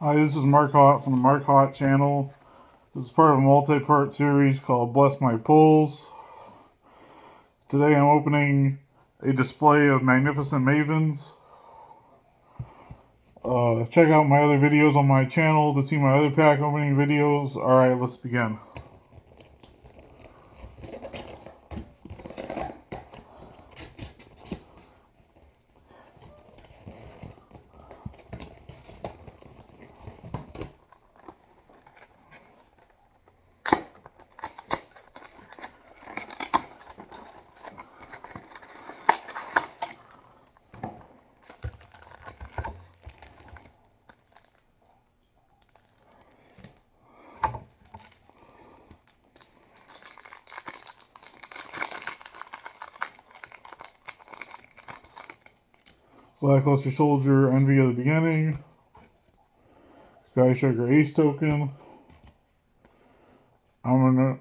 Hi, this is Mark Hott from the Mark Hott channel. This is part of a multi-part series called Bless My Pulls. Today I'm opening a display of magnificent mavens. Check out my other videos on my channel to see my other pack opening videos. Alright, let's begin. Blackluster Soldier, Envy of the Beginning. Sky Striker Ace Token. Ani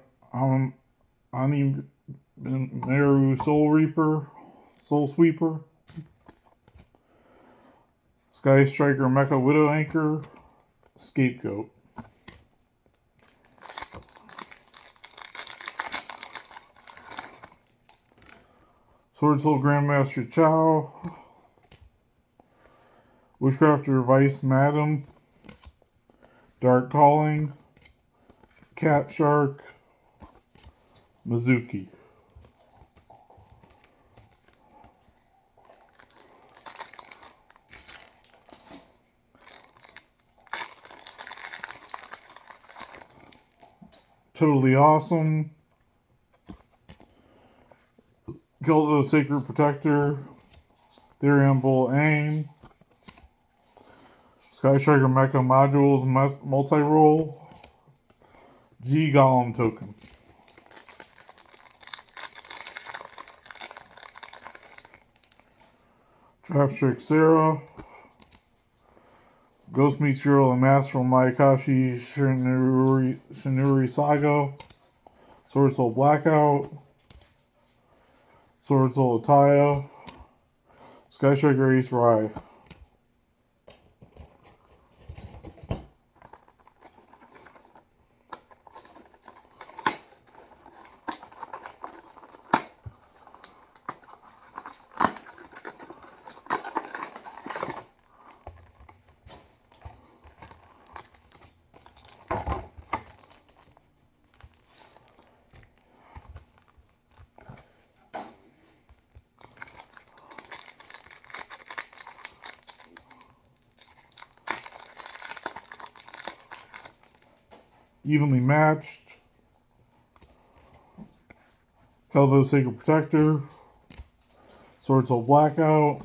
Meru Soul Sweeper. Sky Striker Mecha Widow Anchor. Scapegoat. Sword Soul Grandmaster Chow. Witchcrafter Vice Madam. Dark Calling. Cat Shark. Mizuki. Totally Awesome. Gildo Sacred Protector. Therion Bull Aim. Sky Striker Mecha Modules Multi-Roll. G Golem Token. Trapstrick Sarah. Ghost Meets Girl and Master Mayakashi Shinuri Saga. Sword Soul Blackout. Sword Soul Ataya. Sky Striker Ace Rai. Evenly Matched. Kelvo Sacred Protector. Sword Soul Blackout.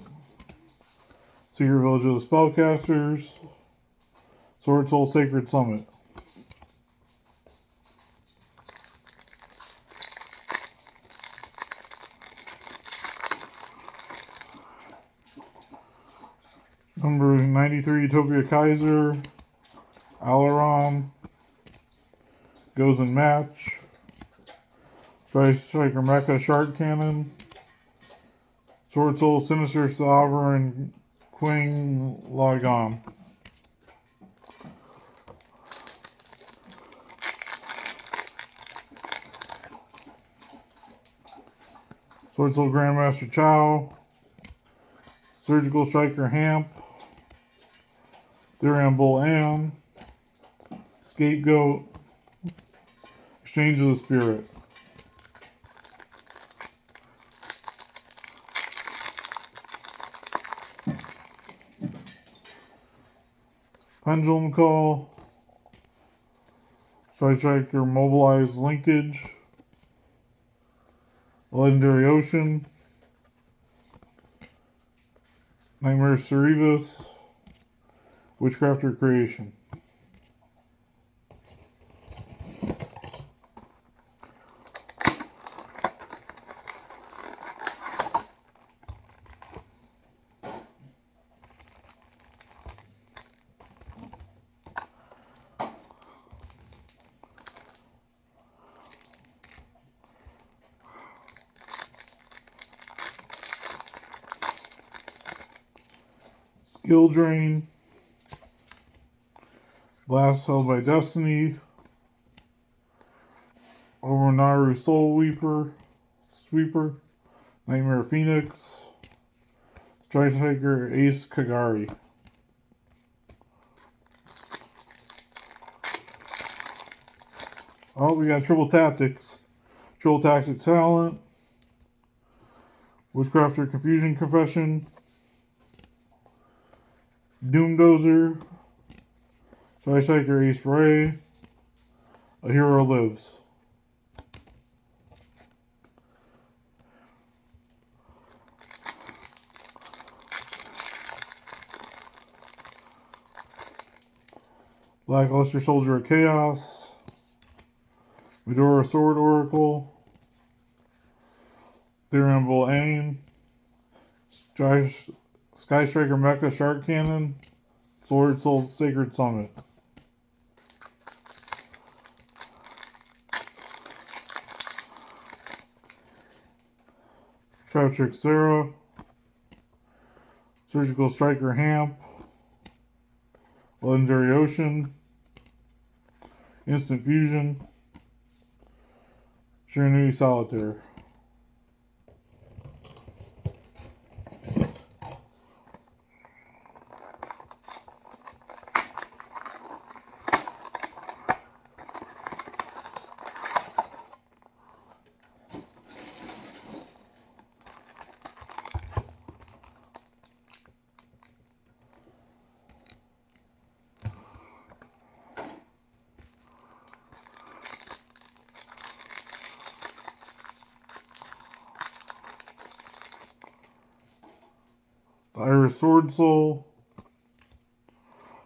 Secret Village of the Spellcasters. Sword Soul Sacred Summit. Number 93 Utopia Kaiser. Alaram. Goes in Match. Sky Striker Mecha Shark Cannon. Sword Soul Sinister Sovereign Queen Logon. Sword Soul Grandmaster Chow. Surgical Striker Hamp. Therion Bull Am. Scapegoat. Exchange of the Spirit. Pendulum Call. Striker Mobilize Linkage. Legendary Ocean. Nightmare Cerebus. Witchcrafter Creation. Skill Drain. Blast held by Destiny. Oronaru Soul Sweeper. Nightmare Phoenix. Strike Tiger Ace Kagari. Oh, we got Triple Tactics. Triple Tactics Talent. Witchcrafter Confusion Confession. Doomdozer. Strike Tiger Ace Ray. A Hero Lives. Blackluster Soldier of Chaos. Medora Sword Oracle. Theoremable Aim. Sky Striker Mecha Shark Cannon. Sword Soul Sacred Summit. Trap Trick Sarah. Surgical Striker Hamp. Legendary Ocean. Instant Fusion. Shiranui Solitaire. Iris Sword Soul.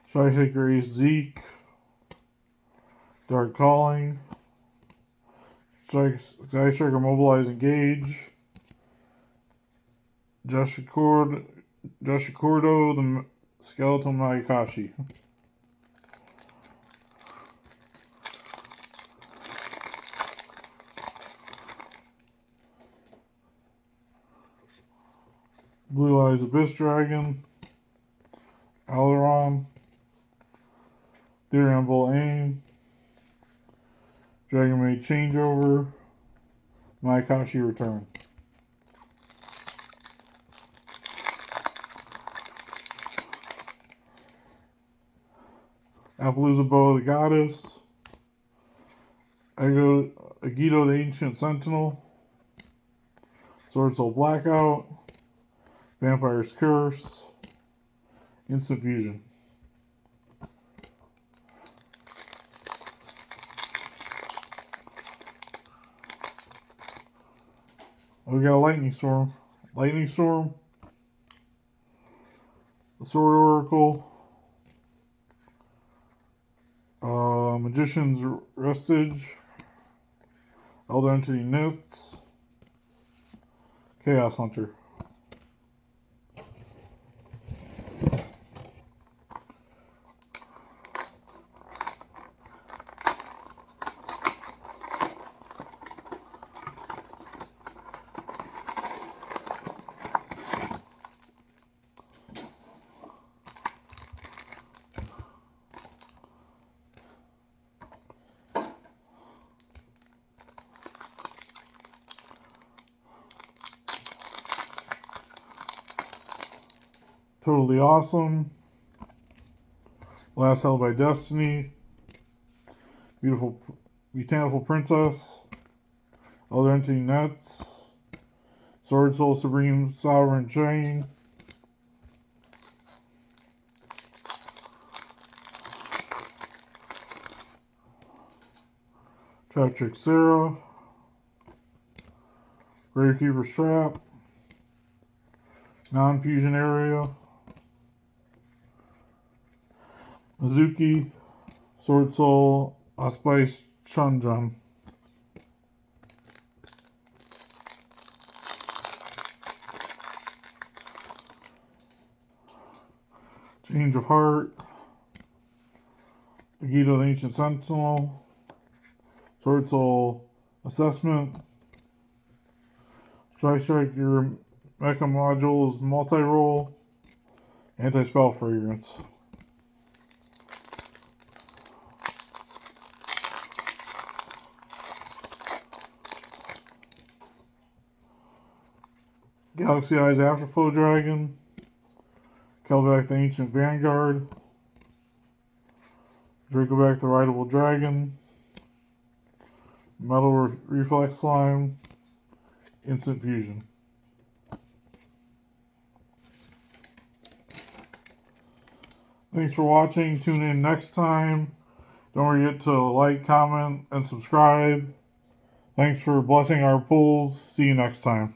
Shy Shaker Ace Zeke. Dark Calling. Sky Striker Mobilize Engage. Joshikordo the Skeletal Mayakashi. Blue Eyes Abyss Dragon. Aileron. Theoremable Aim. Dragon Maid Changeover. Mayakashi Return. Appaloosa Bow the Goddess. Agito the Ancient Sentinel. Sword Soul Blackout. Vampire's Curse. Instant Fusion. We got a Lightning Storm. Lightning Storm. The Sword Oracle. Magician's Restige. Elder Entity Notes. Chaos Hunter. Totally Awesome. Last Held by Destiny. Beautiful Princess. Elder Entity Nets. Sword Soul Supreme Sovereign Chain. Trap Trick Sarah. Gravekeeper's Trap. Non-fusion area. Mizuki. Sword Soul Aspice Chunjun. Change of Heart. Agito the Ancient Sentinel. Sword Soul Assessment. Striker Mecha Modules Multi-Roll. Anti-Spell Fragrance. Galaxy Eyes Afterflow Dragon, Kelbeck the Ancient Vanguard, Dracoback the Rideable Dragon, Metal Reflex Slime, Instant Fusion. Thanks for watching. Tune in next time. Don't forget to like, comment, and subscribe. Thanks for blessing our pulls. See you next time.